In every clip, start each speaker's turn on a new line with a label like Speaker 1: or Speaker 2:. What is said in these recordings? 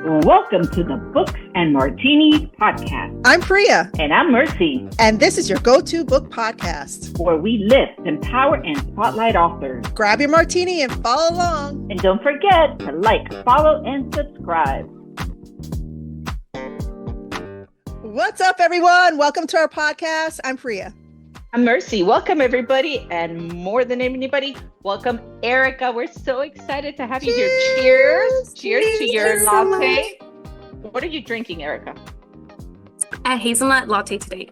Speaker 1: Welcome to the Books and Martinis podcast.
Speaker 2: I'm Peia.
Speaker 1: And I'm Mercy.
Speaker 2: And this is your go-to book podcast,
Speaker 1: where we lift, empower, and spotlight authors.
Speaker 2: Grab your martini and follow along.
Speaker 1: And don't forget to like, follow, and subscribe.
Speaker 2: What's up, everyone? Welcome to our podcast. I'm Peia.
Speaker 3: I'm Mercy. Welcome, everybody. And more than anybody, welcome, Erica. We're so excited to have you here. Cheers. Cheers to your latte. What are you drinking, Erica?
Speaker 4: A hazelnut latte today.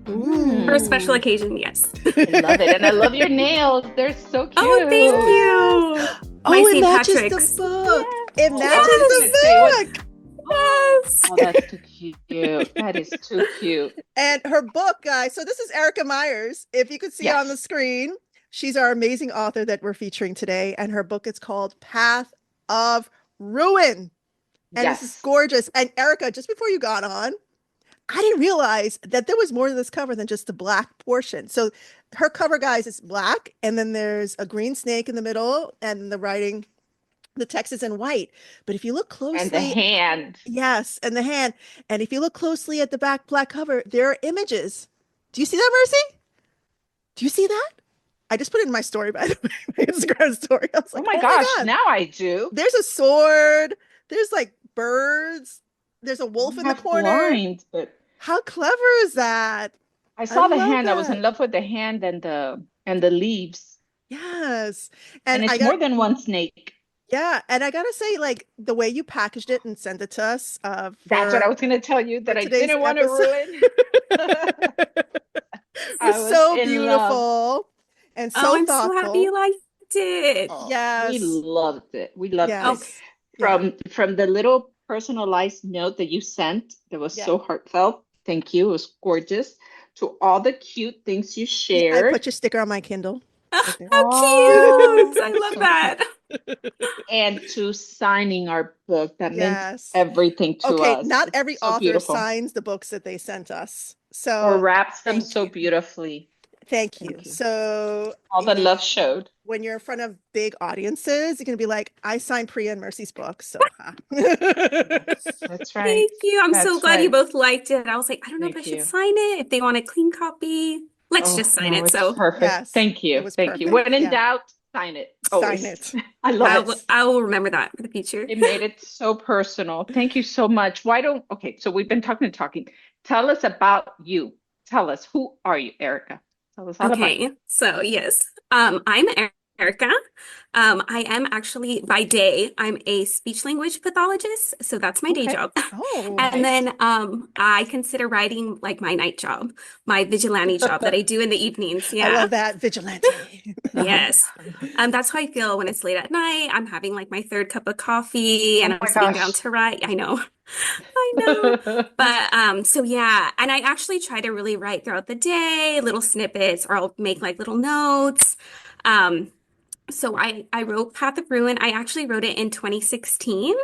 Speaker 4: For a special occasion, yes.
Speaker 3: I love it. And I love your nails. They're so cute.
Speaker 4: Oh, thank you. My
Speaker 2: it
Speaker 4: St.
Speaker 2: matches
Speaker 4: Patrick's.
Speaker 2: the book.
Speaker 4: Yeah.
Speaker 2: It matches the book.
Speaker 4: Yes.
Speaker 3: Oh, that's too cute. That is too cute.
Speaker 2: And her book, guys. So this is Erica Myers. If you could see on the screen, she's our amazing author that we're featuring today. And her book is called Path of Ruin. And this is gorgeous. And Erica, just before you got on, I didn't realize that there was more to this cover than just the black portion. So her cover, guys, is black. And then there's a green snake in the middle and the writing. The text is in white, but if you look closely,
Speaker 3: and the hand,
Speaker 2: and the hand, and if you look closely at the back black cover, there are images. Do you see that, Mercy? Do you see that? I just put it in my story, by the way, my Instagram story. I was like,
Speaker 3: oh my gosh, now I do.
Speaker 2: There's a sword. There's like birds. There's a wolf in the corner.
Speaker 3: Blind, but
Speaker 2: how clever is that?
Speaker 3: I saw the hand. I was in love with the hand and the leaves.
Speaker 2: Yes,
Speaker 3: and it's more than one snake.
Speaker 2: Yeah, and I gotta say, like, the way you packaged it and sent it to us.
Speaker 3: That's what I was gonna tell you, that I didn't want to ruin.
Speaker 2: It was so beautiful and so
Speaker 4: I'm
Speaker 2: thoughtful.
Speaker 4: so happy you liked it.
Speaker 2: Yes,
Speaker 3: we loved it. We loved
Speaker 2: yes.
Speaker 3: it. From the little personalized note that you sent, that was so heartfelt. Thank you. It was gorgeous. To all the cute things you shared.
Speaker 2: I put your sticker on my Kindle.
Speaker 4: How cute! I love that.
Speaker 3: And to signing our book, that meant everything to us.
Speaker 2: Okay, not every author
Speaker 3: beautiful.
Speaker 2: signs the books that they sent us,
Speaker 3: or wraps them so beautifully.
Speaker 2: Thank you. So
Speaker 3: all the love showed.
Speaker 2: When you're in front of big audiences, you're gonna be like, I signed Peia and Mercy's book. So
Speaker 3: that's right.
Speaker 4: Thank you. I'm so glad you both liked it. I was like, I don't know if I should sign it. If they want a clean copy, let's just sign it. So
Speaker 3: perfect. Yes, thank you. Thank you. When in doubt, sign it. Always.
Speaker 2: Sign it.
Speaker 3: I love it.
Speaker 4: I will remember that for the future.
Speaker 3: It made it so personal. Thank you so much. So we've been talking. Tell us about you. Tell us, who are you, Erica? Tell us all about you.
Speaker 4: So yes, I'm Erica. I am actually, by day, I'm a speech language pathologist. So that's my day job. And then I consider writing like my night job, my vigilante job that I do in the evenings. Yeah.
Speaker 2: I love that, vigilante.
Speaker 4: Yes. That's how I feel when it's late at night. I'm having like my third cup of coffee and I'm sitting down to write. I know. But so yeah, and I actually try to really write throughout the day, little snippets, or I'll make like little notes. So I wrote Path of Ruin. I actually wrote it in 2016.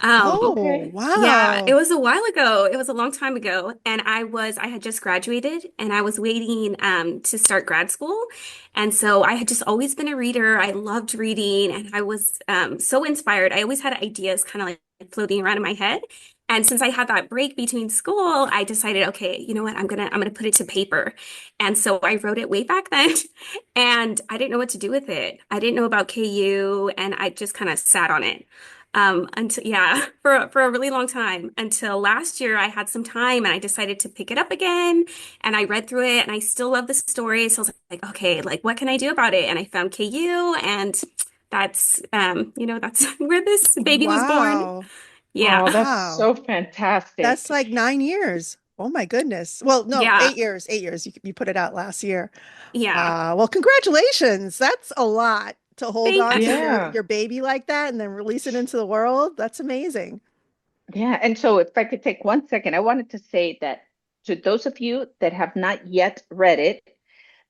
Speaker 2: Wow.
Speaker 4: Yeah, it was a while ago. It was a long time ago. And I had just graduated and I was waiting to start grad school. And so I had just always been a reader. I loved reading and I was so inspired. I always had ideas kind of like floating around in my head. And since I had that break between school, I decided, okay, you know what? I'm gonna put it to paper. And so I wrote it way back then, and I didn't know what to do with it. I didn't know about KU, and I just kind of sat on it for a really long time, until last year I had some time and I decided to pick it up again. And I read through it, and I still love the story. So I was like, okay, like what can I do about it? And I found KU, and that's that's where this baby was born. Yeah.
Speaker 3: Oh, that's so fantastic.
Speaker 2: That's like 9 years. Oh my goodness. Well, no, 8 years. 8 years. You put it out last year.
Speaker 4: Yeah.
Speaker 2: Well, congratulations. That's a lot to hold on to your baby like that and then release it into the world. That's amazing.
Speaker 3: Yeah. And so if I could take 1 second, I wanted to say that to those of you that have not yet read it,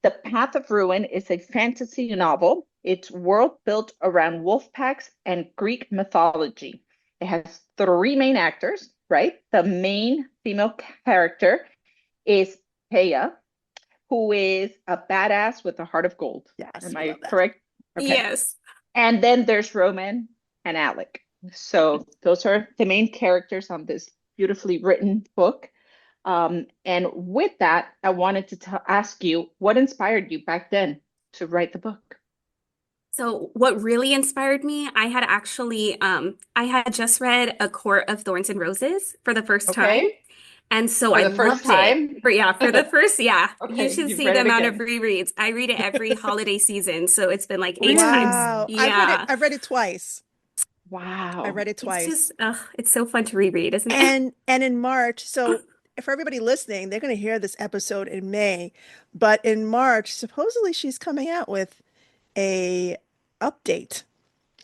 Speaker 3: The Path of Ruin is a fantasy novel. It's world built around wolf packs and Greek mythology. It has 3 main actors, right? The main female character is Peia, who is a badass with a heart of gold.
Speaker 2: Yes.
Speaker 3: Am I correct?
Speaker 4: Okay. Yes.
Speaker 3: And then there's Roman and Alec. So those are the main characters on this beautifully written book. And with that, I wanted to ask you what inspired you back then to write the book?
Speaker 4: So what really inspired me, I had just read A Court of Thorns and Roses for the first time.
Speaker 3: Okay.
Speaker 4: And so
Speaker 3: For
Speaker 4: I
Speaker 3: the first
Speaker 4: loved it.
Speaker 3: time?
Speaker 4: For the first, yeah, you
Speaker 3: Okay,
Speaker 4: should
Speaker 3: you've
Speaker 4: see
Speaker 3: read
Speaker 4: the
Speaker 3: it
Speaker 4: amount of
Speaker 3: again.
Speaker 4: rereads. I read it every holiday season, so it's been like 8 times.
Speaker 3: Really?
Speaker 2: Wow.
Speaker 4: Yeah.
Speaker 2: I've read it twice. I
Speaker 3: Wow.
Speaker 2: read it
Speaker 4: It's
Speaker 2: twice.
Speaker 4: just, it's so fun to reread, isn't it?
Speaker 2: And in March, so for everybody listening, they're going to hear this episode in May, but in March, supposedly she's coming out with a update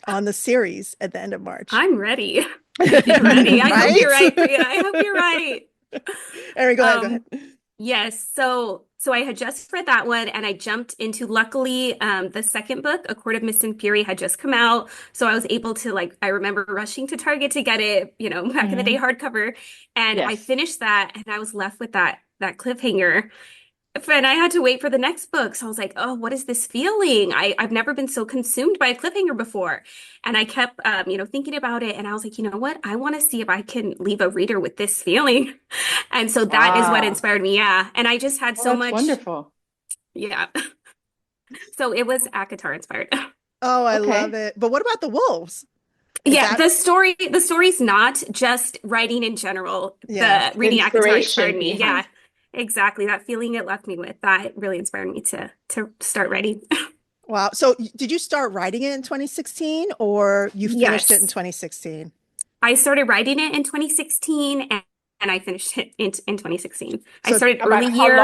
Speaker 2: on the series at the end of March.
Speaker 4: I'm ready. I'm ready. I hope you're right, Priya. I hope you're right.
Speaker 2: Erin, go ahead, go ahead.
Speaker 4: Yes. So I had just read that one and I jumped into, luckily, the second book, A Court of Mist and Fury, had just come out. So I was able to, like, I remember rushing to Target to get it, back in the day, hardcover. And I
Speaker 3: Yes.
Speaker 4: finished that and I was left with that cliffhanger. And I had to wait for the next book. So I was like, oh, what is this feeling? I've never been so consumed by a cliffhanger before. And I kept, thinking about it. And I was like, you know what? I want to see if I can leave a reader with this feeling. And so that is what
Speaker 3: Wow.
Speaker 4: inspired me. Yeah. And I just had
Speaker 3: Oh,
Speaker 4: so
Speaker 3: that's
Speaker 4: much.
Speaker 3: wonderful.
Speaker 4: Yeah. So it was Akatar inspired.
Speaker 2: Oh, I
Speaker 3: Okay.
Speaker 2: love it. But what about the wolves? Is
Speaker 4: Yeah,
Speaker 2: that
Speaker 4: the story's not just writing in general.
Speaker 2: Yeah.
Speaker 4: The reading Akatar
Speaker 3: Inspiration
Speaker 4: inspired me.
Speaker 3: behind.
Speaker 4: Yeah, exactly. That feeling it left me with, that really inspired me to start writing.
Speaker 2: Wow. So did you start writing it in 2016 or you finished it in
Speaker 4: Yes.
Speaker 2: 2016?
Speaker 4: I started writing it in 2016 and I finished it in 2016. I
Speaker 2: So
Speaker 4: started
Speaker 3: About
Speaker 4: early year.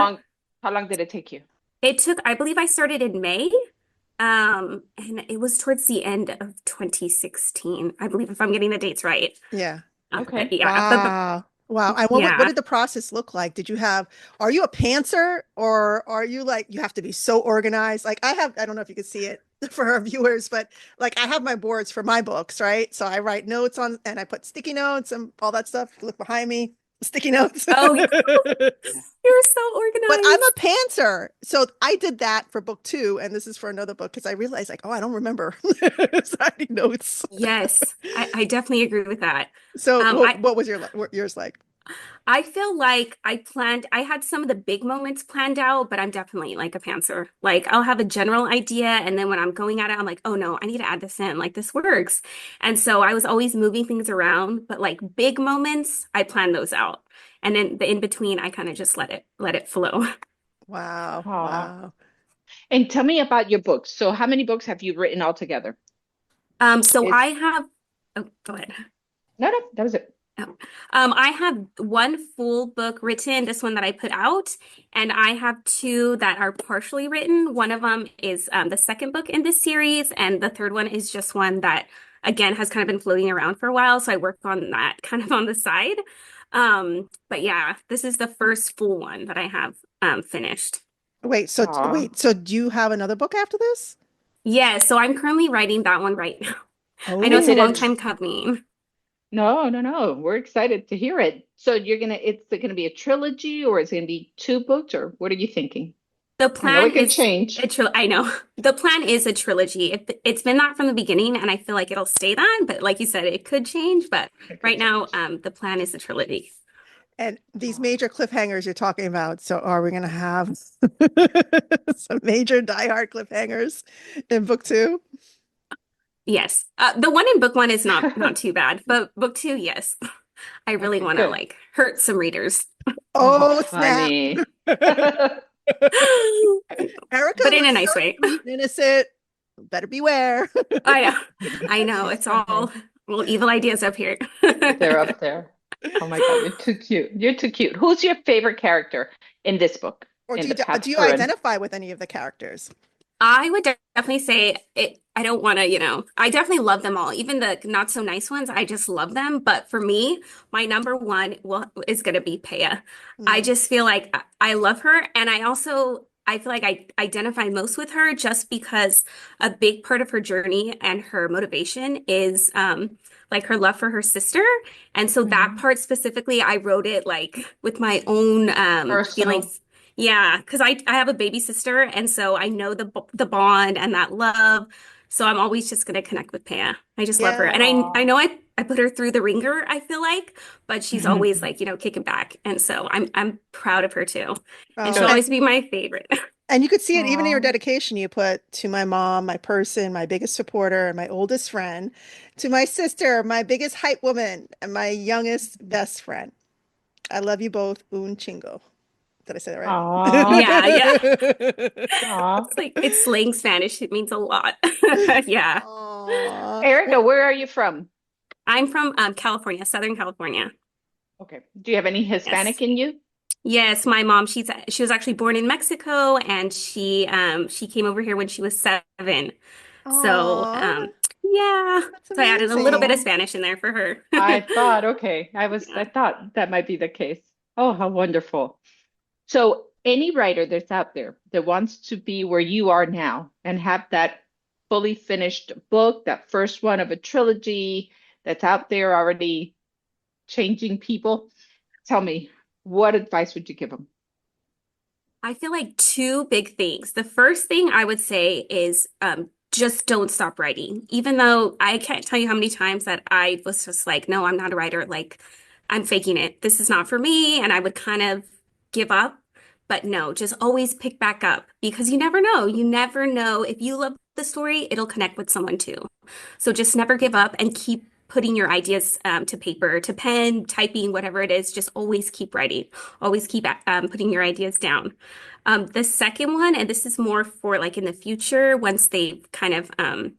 Speaker 3: how long did it take you?
Speaker 4: It took, I believe I started in May. And it was towards the end of 2016, I believe, if I'm getting the dates right.
Speaker 2: yeah.
Speaker 3: Okay.
Speaker 4: But yeah,
Speaker 2: Wow. Wow. And what
Speaker 4: yeah.
Speaker 2: did the process look like? Are you a pantser or are you like, you have to be so organized? Like I don't know if you can see it for our viewers, but like I have my boards for my books, right? So I write notes on and I put sticky notes and all that stuff. Look behind me, sticky notes.
Speaker 4: Oh, you're so
Speaker 2: But I'm
Speaker 4: organized.
Speaker 2: a pantser. So I did that for book 2, and this is for another book because I realized like, oh, I don't remember signing notes.
Speaker 4: Yes, I definitely agree with that.
Speaker 2: So
Speaker 4: I
Speaker 2: what was yours like?
Speaker 4: I feel like I had some of the big moments planned out, but I'm definitely like a pantser. Like I'll have a general idea, and then when I'm going at it, I'm like, oh no, I need to add this in. Like this works. And so I was always moving things around, but like big moments, I plan those out. And then the in between, I kind of just let it flow.
Speaker 2: Wow.
Speaker 3: Aw.
Speaker 2: Wow.
Speaker 3: And tell me about your books. So how many books have you written altogether?
Speaker 4: So
Speaker 3: It's
Speaker 4: I have, oh, go ahead.
Speaker 3: no, that was it.
Speaker 4: Oh. I have one full book written, this one that I put out, and I have two that are partially written. One of them is the second book in this series, and the third one is just one that, again, has kind of been floating around for a while. So I work on that kind of on the side. But yeah, this is the first full one that I have finished.
Speaker 3: Aw.
Speaker 2: So do you have another book after this?
Speaker 4: Yeah, so I'm currently writing that one right now. I know
Speaker 2: Oh,
Speaker 4: it's a
Speaker 3: Is it
Speaker 4: long
Speaker 3: a
Speaker 4: time coming.
Speaker 3: no. We're excited to hear it. So it's gonna be a trilogy or is it gonna be 2 books or what are you thinking?
Speaker 4: The
Speaker 3: I know
Speaker 4: plan
Speaker 3: it can
Speaker 4: is
Speaker 3: change.
Speaker 4: I know. The plan is a trilogy. It's been that from the beginning, and I feel like it'll stay that. But like you said, it could change. But
Speaker 3: It could
Speaker 4: right now,
Speaker 3: change.
Speaker 4: the plan is a trilogy.
Speaker 2: and these major cliffhangers you're talking about. So are we going to have some major diehard cliffhangers in book 2?
Speaker 4: Yes. The one in book one is not too bad, but book two, yes. I really
Speaker 3: Okay,
Speaker 4: want to
Speaker 3: good.
Speaker 4: like hurt some readers.
Speaker 2: Oh, snap.
Speaker 3: funny.
Speaker 2: Erica
Speaker 4: But in a
Speaker 2: looks
Speaker 4: nice
Speaker 2: so
Speaker 4: way.
Speaker 2: sweet and innocent. Better beware.
Speaker 4: I know. It's all well, evil ideas up here.
Speaker 3: They're up there. Oh my God, you're too cute. You're too cute. Who's your favorite character in this book?
Speaker 2: Or
Speaker 3: In
Speaker 2: do
Speaker 3: the Path
Speaker 2: do you
Speaker 3: of Ruin?
Speaker 2: identify with any of the characters?
Speaker 4: I would definitely say it. I don't want to, I definitely love them all, even the not so nice ones. I just love them. But for me, my number one is going to be Peia. I
Speaker 2: Mm.
Speaker 4: just feel like I love her. And I feel like I identify most with her just because a big part of her journey and her motivation is like her love for her sister. And so that
Speaker 3: Mhm.
Speaker 4: part specifically, I wrote it like with my own
Speaker 3: Personal.
Speaker 4: feelings. Yeah, because I have a baby sister, and so I know the bond and that love. So I'm always just gonna connect with Peia. I just love her,
Speaker 2: Yeah.
Speaker 4: and I
Speaker 3: Aw.
Speaker 4: know I I put her through the ringer, I feel like, but she's always like, kicking back. And so I'm proud of her too. And she'll
Speaker 2: Oh,
Speaker 4: always be my favorite.
Speaker 2: and you could see it even in your
Speaker 3: Aw.
Speaker 2: dedication. You put to my mom, my person, my biggest supporter, and my oldest friend, to my sister, my biggest hype woman, and my youngest best friend. I love you both, un chingo. Did I say that
Speaker 3: Aw.
Speaker 4: Yeah, yeah.
Speaker 2: right?
Speaker 3: Aw.
Speaker 4: It's like it's slang Spanish. It means a lot. Yeah.
Speaker 2: Aw.
Speaker 3: Erica, where are you from?
Speaker 4: I'm from California, Southern California.
Speaker 3: Okay. Do you have any Hispanic
Speaker 4: Yes.
Speaker 3: in you?
Speaker 4: Yes, my mom, she was actually born in Mexico and she came over here when she was 7. So,
Speaker 2: Aw,
Speaker 4: yeah.
Speaker 2: that's
Speaker 4: So I added a little bit of
Speaker 3: Aw.
Speaker 2: amazing.
Speaker 4: Spanish in there for her.
Speaker 3: I thought, okay. I
Speaker 4: Yeah.
Speaker 3: thought that might be the case. Oh, how wonderful. So any writer that's out there that wants to be where you are now and have that fully finished book, that first one of a trilogy that's out there already changing people, tell me, what advice would you give them?
Speaker 4: I feel like two big things. The first thing I would say is just don't stop writing. Even though I can't tell you how many times that I was just like, no, I'm not a writer. Like, I'm faking it. This is not for me. And I would kind of give up. But no, just always pick back up because you never know. You never know. If you love the story, it'll connect with someone too. So just never give up and keep putting your ideas to paper, to pen, typing, whatever it is. Just always keep writing. Always keep putting your ideas down. The second one, and this is more for like in the future, once they've kind of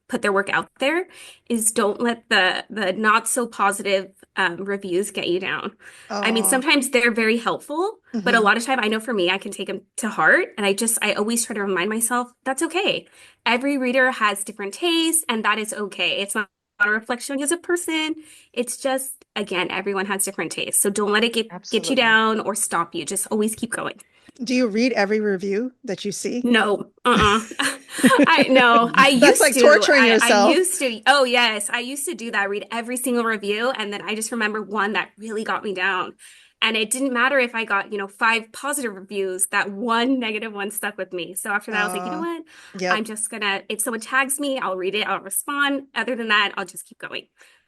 Speaker 4: put their work out there, is don't let the not so positive reviews get you down. I mean,
Speaker 2: Oh,
Speaker 4: sometimes they're very helpful, but a
Speaker 2: mhm.
Speaker 4: lot of time I know for me, I can take them to heart, and I always try to remind myself that's okay. Every reader has different tastes, and that is okay. It's not a reflection on you as a person. It's just, again, everyone has different tastes. So don't let it get you
Speaker 3: Absolutely.
Speaker 4: down or stop you. Just always keep going.
Speaker 2: Do you read every review that you see?
Speaker 4: No, I no, I
Speaker 2: That's
Speaker 4: used
Speaker 2: like
Speaker 4: to.
Speaker 2: torturing
Speaker 4: I
Speaker 2: yourself.
Speaker 4: used to. Oh yes, I used to do that. Read every single review, and then I just remember one that really got me down. And it didn't matter if I got, 5 positive reviews, that one negative one stuck with me. So after that, I was like, you know
Speaker 2: Uh,
Speaker 4: what? I'm
Speaker 2: yep.
Speaker 4: just gonna, if someone tags me, I'll read it, I'll respond. Other than that, I'll just keep going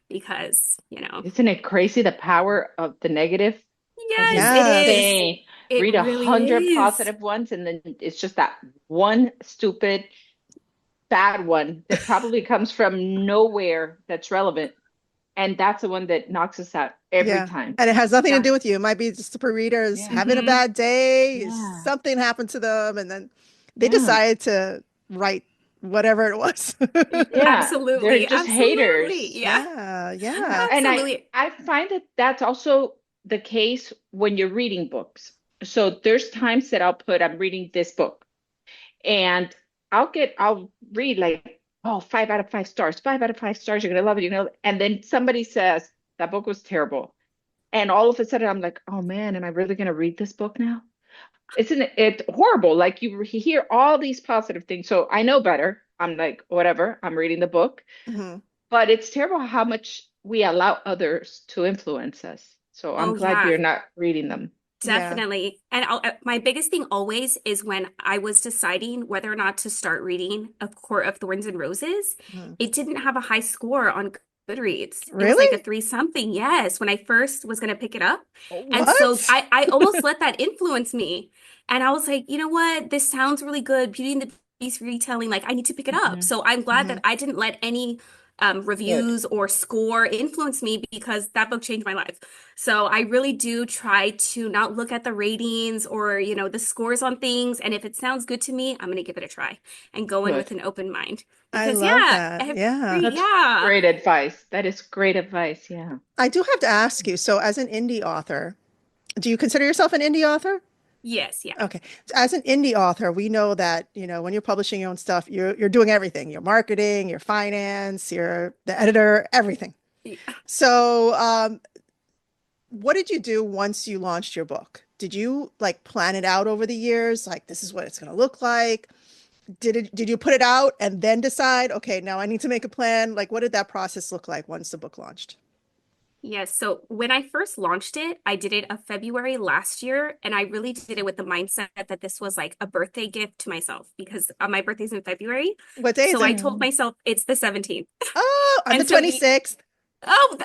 Speaker 4: because,
Speaker 3: Isn't it crazy the power of the negative? That's
Speaker 4: yes, it is.
Speaker 2: Yes.
Speaker 3: insane.
Speaker 4: It
Speaker 3: Read a
Speaker 4: really
Speaker 3: hundred
Speaker 4: is.
Speaker 3: positive ones, and then it's just that one stupid bad one that probably comes from nowhere that's relevant. And that's the one that knocks us out every
Speaker 2: Yeah.
Speaker 3: time.
Speaker 2: And it has nothing to
Speaker 3: Yeah.
Speaker 2: do with you. It might be just the readers
Speaker 3: Yeah.
Speaker 2: having a
Speaker 4: Hmm.
Speaker 2: bad day,
Speaker 3: Yeah.
Speaker 2: something happened to them, and then they
Speaker 3: Yeah.
Speaker 2: decided to write whatever it was.
Speaker 3: Yeah. They're
Speaker 4: Absolutely.
Speaker 3: just
Speaker 4: Absolutely.
Speaker 3: haters.
Speaker 4: Yeah.
Speaker 2: Yeah,
Speaker 3: Yeah.
Speaker 2: yeah.
Speaker 3: And
Speaker 4: Absolutely.
Speaker 3: I find that that's also the case when you're reading books. So there's times that I'm reading this book and I'll read like, oh, 5 out of 5 stars, 5 out of 5 stars, you're gonna love it, and then somebody says that book was terrible. And all of a sudden I'm like, oh man, am I really gonna read this book now? Isn't it horrible? Like you hear all these positive things. So I know better. I'm like, whatever, I'm reading the book.
Speaker 2: Mhm.
Speaker 3: But it's terrible how much we allow others to influence us. So I'm
Speaker 4: Oh,
Speaker 3: glad
Speaker 4: yeah.
Speaker 3: you're not reading them.
Speaker 2: Yeah.
Speaker 4: Definitely. And my biggest thing always is when I was deciding whether or not to start reading A Court of Thorns and Roses,
Speaker 2: Mhm.
Speaker 4: it didn't have a high score on Goodreads. It was like a
Speaker 2: Really?
Speaker 4: 3 something. Yes, when I first was going to pick it up. And so
Speaker 2: What?
Speaker 4: I almost let that influence me. And I was like, you know what? This sounds really good. Beauty and the Beast retelling. Like, I need to pick it up.
Speaker 3: Mhm.
Speaker 4: So I'm glad that
Speaker 2: Mhm.
Speaker 4: I didn't let any
Speaker 3: Good.
Speaker 4: reviews or score influence me because that book changed my life. So I really do try to not look at the ratings or, the scores on things. And if it sounds good to me, I'm going to give it a try and go in with
Speaker 3: Good.
Speaker 4: an open mind.
Speaker 2: I
Speaker 4: Because
Speaker 2: love
Speaker 4: yeah,
Speaker 2: that. Yeah.
Speaker 3: That's
Speaker 4: yeah.
Speaker 3: great advice. That is great advice. Yeah.
Speaker 2: I do have to ask you, so as an indie author, do you consider yourself an indie author?
Speaker 4: Yes, yeah.
Speaker 2: Okay. So as an indie author, we know that, when you're publishing your own stuff, you're doing everything. Your marketing, your finance, you're the editor, everything.
Speaker 4: Yeah.
Speaker 2: So, what did you do once you launched your book? Did you like plan it out over the years? Like this is what it's going to look like? Did you put it out and then decide, okay, now I need to make a plan? Like what did that process look like once the book launched?
Speaker 4: Yes. So when I first launched it, I did it February last year, and I really did it with the mindset that this was like a birthday gift to myself because my birthday's in February.
Speaker 2: What day is
Speaker 4: So I
Speaker 2: it?
Speaker 4: told
Speaker 3: Mm.
Speaker 4: myself it's the 17th.
Speaker 2: Oh, I'm the
Speaker 4: And so
Speaker 2: 26th.
Speaker 4: Oh,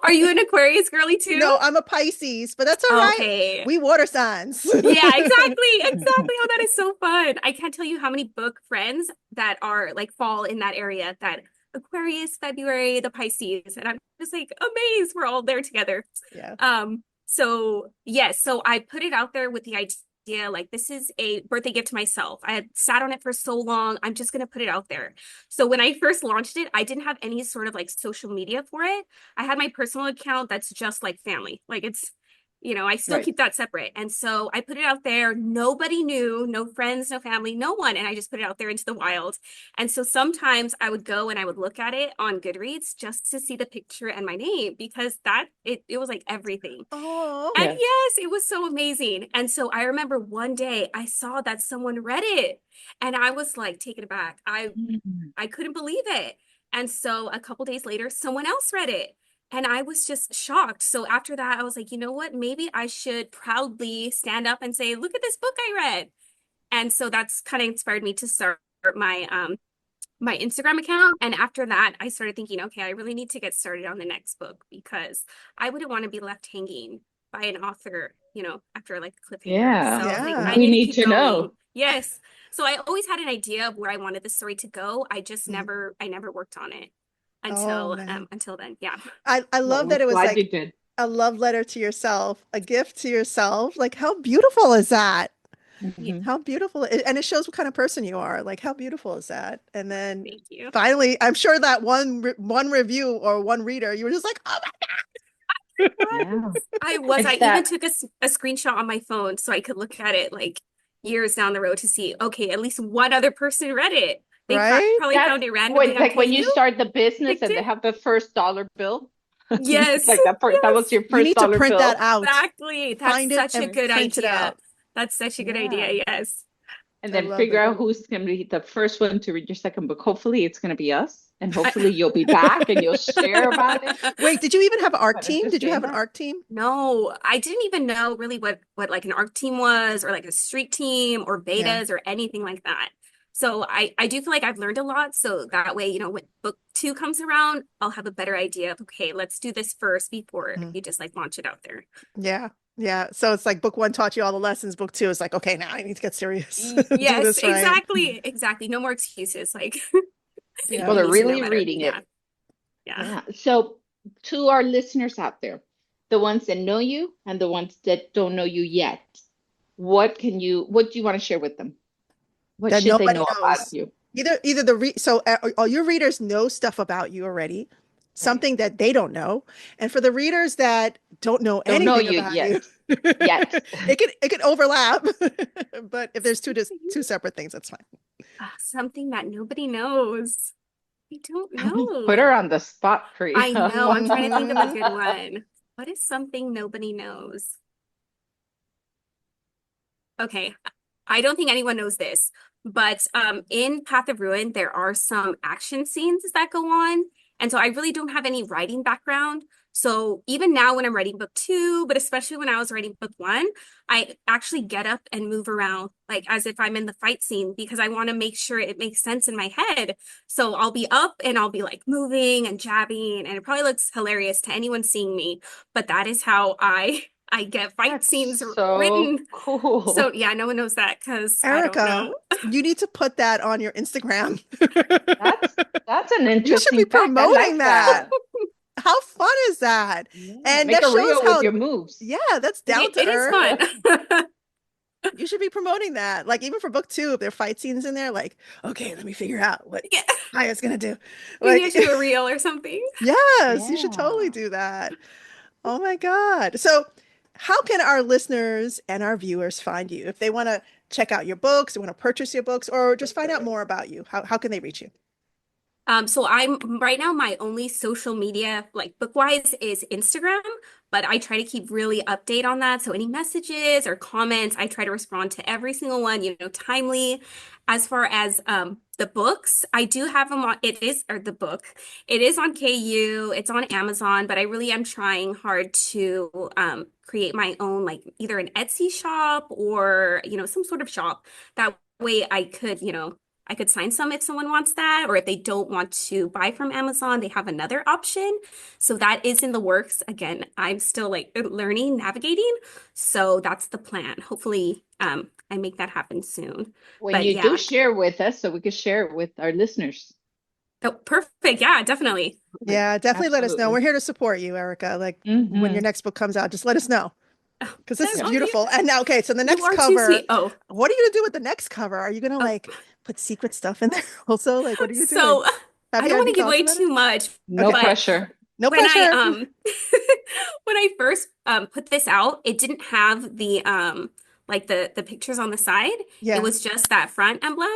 Speaker 4: are you an Aquarius girly too?
Speaker 2: No, I'm a Pisces, but that's all right.
Speaker 4: Okay.
Speaker 2: We water signs.
Speaker 4: Yeah, exactly. Exactly. Oh, that is so fun. I can't tell you how many book friends that are like fall in that area, that Aquarius, February, the Pisces. And I'm just like amazed we're all there together.
Speaker 2: Yeah.
Speaker 4: So yes, so I put it out there with the idea like this is a birthday gift to myself. I had sat on it for so long. I'm just gonna put it out there. So when I first launched it, I didn't have any sort of like social media for it. I had my personal account that's just like family. Like it's, I still
Speaker 3: Right.
Speaker 4: keep that separate. And so I put it out there. Nobody knew, no friends, no family, no one. And I just put it out there into the wild. And so sometimes I would go and I would look at it on Goodreads just to see the picture and my name, because it was like everything.
Speaker 2: Oh.
Speaker 4: And
Speaker 3: Yeah.
Speaker 4: yes, it was so amazing. And so I remember one day I saw that someone read it and I was like taken aback. I couldn't believe it. And so a couple days later, someone else read it. And I was just shocked. So after that, I was like, you know what? Maybe I should proudly stand up and say, look at this book I read. And so that's kind of inspired me to start my Instagram account. And after that, I started thinking, okay, I really need to get started on the next book, because I wouldn't want to be left hanging by an author, after like a cliffhanger.
Speaker 3: Yeah.
Speaker 4: So I was like,
Speaker 2: Yeah.
Speaker 4: I
Speaker 3: We
Speaker 4: need to
Speaker 3: need
Speaker 4: keep
Speaker 3: to
Speaker 4: going.
Speaker 3: know.
Speaker 4: Yes. So I always had an idea of where I wanted the story to go. I just
Speaker 2: Mhm.
Speaker 4: I never worked on it
Speaker 2: Oh, man.
Speaker 4: until then. Yeah.
Speaker 2: I
Speaker 3: Well,
Speaker 2: love
Speaker 3: we're
Speaker 2: that it was
Speaker 3: glad you
Speaker 2: like
Speaker 3: did.
Speaker 2: a love letter to yourself, a gift to yourself. Like, how beautiful is that?
Speaker 4: Yeah.
Speaker 3: Mhm.
Speaker 2: How beautiful. And it shows what kind of person you are. Like, how beautiful is that? And then
Speaker 4: Thank you.
Speaker 2: finally, I'm sure that one review or one reader, you were just like, oh
Speaker 3: Yeah.
Speaker 4: I
Speaker 3: It's
Speaker 4: even
Speaker 3: that.
Speaker 4: took a screenshot on my phone so I could look at it like years down the road to see, okay, at least one other person read it.
Speaker 2: my,
Speaker 4: They
Speaker 2: right?
Speaker 4: probably
Speaker 3: That's
Speaker 4: found it
Speaker 3: what,
Speaker 4: randomly on
Speaker 3: like when you
Speaker 4: KU,
Speaker 3: start the business
Speaker 4: picked
Speaker 3: and they
Speaker 4: it.
Speaker 3: have the first dollar bill.
Speaker 4: Yes,
Speaker 3: Like that was
Speaker 4: yes,
Speaker 3: your
Speaker 2: You
Speaker 3: first
Speaker 2: need to
Speaker 3: dollar
Speaker 2: print that
Speaker 3: bill.
Speaker 2: out.
Speaker 4: exactly. That's
Speaker 2: Find it
Speaker 4: such a
Speaker 2: and
Speaker 4: good
Speaker 2: print it
Speaker 4: idea.
Speaker 2: out.
Speaker 4: That's such a good
Speaker 3: Yeah.
Speaker 4: idea. Yes.
Speaker 3: And
Speaker 2: I
Speaker 3: then
Speaker 2: love
Speaker 3: figure
Speaker 2: it.
Speaker 3: out who's going to be the first one to read your second book. Hopefully it's going to be us. And hopefully
Speaker 4: I-
Speaker 3: you'll be back and you'll share about it.
Speaker 2: Wait, did you even have an art
Speaker 3: But I'm
Speaker 2: team?
Speaker 3: just
Speaker 2: Did you
Speaker 3: saying
Speaker 2: have an
Speaker 3: that.
Speaker 2: art team?
Speaker 4: No, I didn't even know really what like an ARC team was, or like a street team or
Speaker 2: Yeah.
Speaker 4: betas or anything like that. So I do feel like I've learned a lot. So that way, when book 2 comes around, I'll have a better idea of, okay, let's do this first before
Speaker 2: Mm.
Speaker 4: you just like launch it out there.
Speaker 2: Yeah. Yeah. So it's like book one taught you all the lessons. Book two is like, okay, now I need to get serious. Do
Speaker 4: Yes,
Speaker 2: this right.
Speaker 4: exactly. No more excuses. Like
Speaker 2: Yeah.
Speaker 3: Well,
Speaker 4: you
Speaker 3: they're
Speaker 4: need to know
Speaker 3: really
Speaker 4: better.
Speaker 3: reading
Speaker 4: Yeah.
Speaker 3: it.
Speaker 4: Yeah.
Speaker 3: Yeah. So to our listeners out there, the ones that know you and the ones that don't know you yet, what do you want to share with them? What
Speaker 2: That
Speaker 3: should they
Speaker 2: nobody
Speaker 3: know about
Speaker 2: knows.
Speaker 3: you?
Speaker 2: So all your readers know stuff about you already, something that they don't know. And for the readers that don't know
Speaker 3: Don't know
Speaker 2: anything
Speaker 3: you
Speaker 2: about you,
Speaker 3: yet. Yet.
Speaker 2: it can overlap. But if there's two separate things, that's fine.
Speaker 4: Something that nobody knows. I don't know.
Speaker 3: Put her on the spot,
Speaker 4: I
Speaker 3: Priya.
Speaker 4: know. I'm trying to think of a
Speaker 2: Mhm.
Speaker 4: good one. What is something nobody knows? Okay, I don't think anyone knows this, but in Path of Ruin, there are some action scenes that go on. And so I really don't have any writing background. So even now when I'm writing book 2, but especially when I was writing book 1, I actually get up and move around like as if I'm in the fight scene, because I want to make sure it makes sense in my head. So I'll be up and I'll be like moving and jabbing, and it probably looks hilarious to anyone seeing me, but that is how I get fight
Speaker 3: That's
Speaker 4: scenes
Speaker 3: so
Speaker 4: written.
Speaker 3: cool.
Speaker 4: So yeah, no one knows that because I don't
Speaker 2: Erica,
Speaker 4: know.
Speaker 2: you need to put that on your Instagram.
Speaker 3: That's an
Speaker 2: You should be
Speaker 3: interesting fact. I
Speaker 2: promoting
Speaker 3: like
Speaker 2: that.
Speaker 3: that.
Speaker 2: How fun is that?
Speaker 3: Yeah.
Speaker 2: And
Speaker 3: Make
Speaker 2: that
Speaker 3: a
Speaker 2: shows
Speaker 3: reel
Speaker 2: how,
Speaker 3: with your moves.
Speaker 2: yeah, that's down to
Speaker 4: It is
Speaker 2: earth.
Speaker 4: fun.
Speaker 2: You should be promoting that. Like even for book 2, if there are fight scenes in there, like, okay, let me figure out what
Speaker 4: Yeah,
Speaker 2: Maya's gonna do.
Speaker 4: maybe I
Speaker 2: Like,
Speaker 4: should do a reel or something.
Speaker 2: yes, you should totally
Speaker 3: Yeah.
Speaker 2: do that. Oh my God. So how can our listeners and our viewers find you if they want to check out your books, they want to purchase your books, or just find out more about you? How can they reach you?
Speaker 4: So I'm right now, my only social media, like book-wise, is Instagram, but I try to keep really update on that. So any messages or comments, I try to respond to every single one, timely. As far as the books, I do have them on, the book, it is on KU, it's on Amazon, but I really am trying hard to create my own, like either an Etsy shop or, some sort of shop. That way I could, I could sign some if someone wants that, or if they don't want to buy from Amazon, they have another option. So that is in the works. Again, I'm still like learning, navigating. So that's the plan. Hopefully, I make that happen soon.
Speaker 3: When
Speaker 4: But
Speaker 3: you
Speaker 4: yeah.
Speaker 3: do share with us, so we can share it with our listeners.
Speaker 4: Oh, perfect. Yeah, definitely.
Speaker 2: Yeah, definitely let us know.
Speaker 3: Absolutely.
Speaker 2: We're here to support you, Erica. Like when your next book comes out, just let us know. Because this is
Speaker 4: Oh,
Speaker 2: beautiful. And now, okay, so the next
Speaker 4: You are too
Speaker 2: cover,
Speaker 4: sweet. Oh,
Speaker 2: what are you gonna do with the next cover? Are you gonna like put secret stuff in there also? Like, what are you doing?
Speaker 4: so
Speaker 2: Have
Speaker 4: I
Speaker 2: you
Speaker 4: don't want
Speaker 2: any
Speaker 4: to give
Speaker 2: thoughts
Speaker 4: away
Speaker 2: about
Speaker 4: too
Speaker 2: it?
Speaker 4: much,
Speaker 3: No
Speaker 2: Okay.
Speaker 3: pressure.
Speaker 2: No
Speaker 4: when
Speaker 2: pressure.
Speaker 4: I when I first put this out, it didn't have the like the pictures on the side.
Speaker 2: Yeah.
Speaker 4: It was just that front emblem.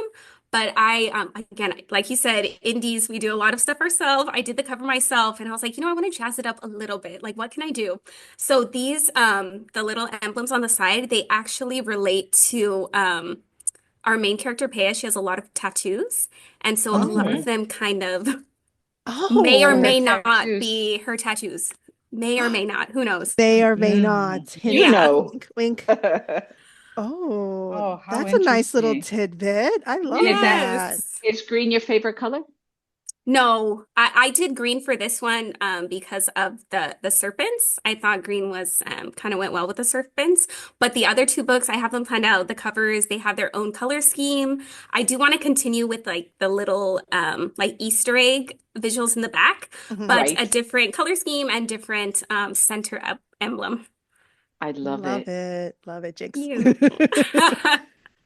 Speaker 4: But I again, like you said, indies, we do a lot of stuff ourselves. I did the cover myself, and I was like, I want to jazz it up a little bit. Like, what can I do? So these the little emblems on the side, they actually relate to our main character Peia. She has a lot of tattoos, and so a lot of them kind of may or
Speaker 2: Oh,
Speaker 4: may
Speaker 3: Her
Speaker 4: not
Speaker 3: tattoos.
Speaker 4: be her tattoos. May or may not. Who knows?
Speaker 2: may or may not. Hint,
Speaker 3: You know.
Speaker 2: wink, wink. Oh,
Speaker 3: Oh, how
Speaker 2: that's a nice little
Speaker 3: interesting.
Speaker 2: tidbit. I love
Speaker 3: And is
Speaker 2: that.
Speaker 3: is green your favorite color?
Speaker 4: No, I did green for this one because of the serpents. I thought green was kind of went well with the serpents. But the other two books, I have them planned out. The covers, they have their own color scheme. I do want to continue with like the little like Easter egg visuals in the back,
Speaker 2: Mhm.
Speaker 4: but
Speaker 3: Right.
Speaker 4: a different color scheme and different center emblem.
Speaker 3: I love it.
Speaker 2: Love it, Jinx.
Speaker 4: You.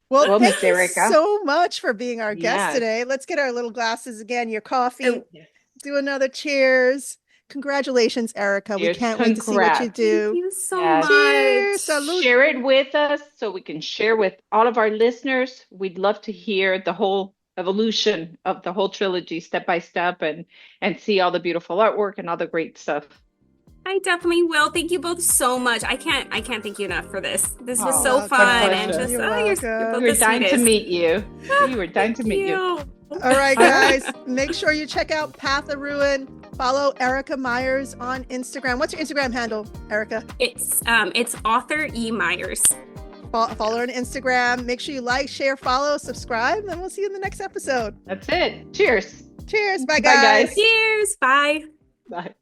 Speaker 2: Well,
Speaker 3: Well,
Speaker 2: thank
Speaker 3: Miss
Speaker 2: you
Speaker 3: Erica.
Speaker 2: so much for being our guest
Speaker 3: Yes.
Speaker 2: today. Let's get our little glasses again, your coffee,
Speaker 4: Oh,
Speaker 2: do another cheers. Congratulations, Erica. We
Speaker 3: Cheers.
Speaker 2: can't wait to see what you
Speaker 3: Congrats.
Speaker 2: do.
Speaker 4: thank you so
Speaker 3: Yes.
Speaker 2: Cheers.
Speaker 4: much.
Speaker 2: Salud.
Speaker 3: Share it with us so we can share with all of our listeners. We'd love to hear the whole evolution of the whole trilogy step by step and see all the beautiful artwork and all the great stuff.
Speaker 4: I definitely will. Thank you both so much. I can't thank you enough for this. This was
Speaker 3: Oh,
Speaker 4: so
Speaker 2: welcome.
Speaker 4: fun and
Speaker 3: pleasure.
Speaker 4: just
Speaker 2: You're
Speaker 4: you're
Speaker 2: welcome.
Speaker 4: both
Speaker 3: We were
Speaker 4: the
Speaker 3: dying to
Speaker 4: sweetest.
Speaker 3: meet you. We were dying to meet you.
Speaker 2: All right, guys. Make sure you check out Path of Ruin. Follow Erica Myers on Instagram. What's your Instagram handle, Erica?
Speaker 4: It's author E. Myers.
Speaker 2: Follow her on Instagram. Make sure you like, share, follow, subscribe, and we'll see you in the next episode.
Speaker 3: That's it. Cheers.
Speaker 2: Cheers. Bye,
Speaker 3: Bye, guys.
Speaker 2: guys.
Speaker 4: Cheers. Bye.
Speaker 3: Bye.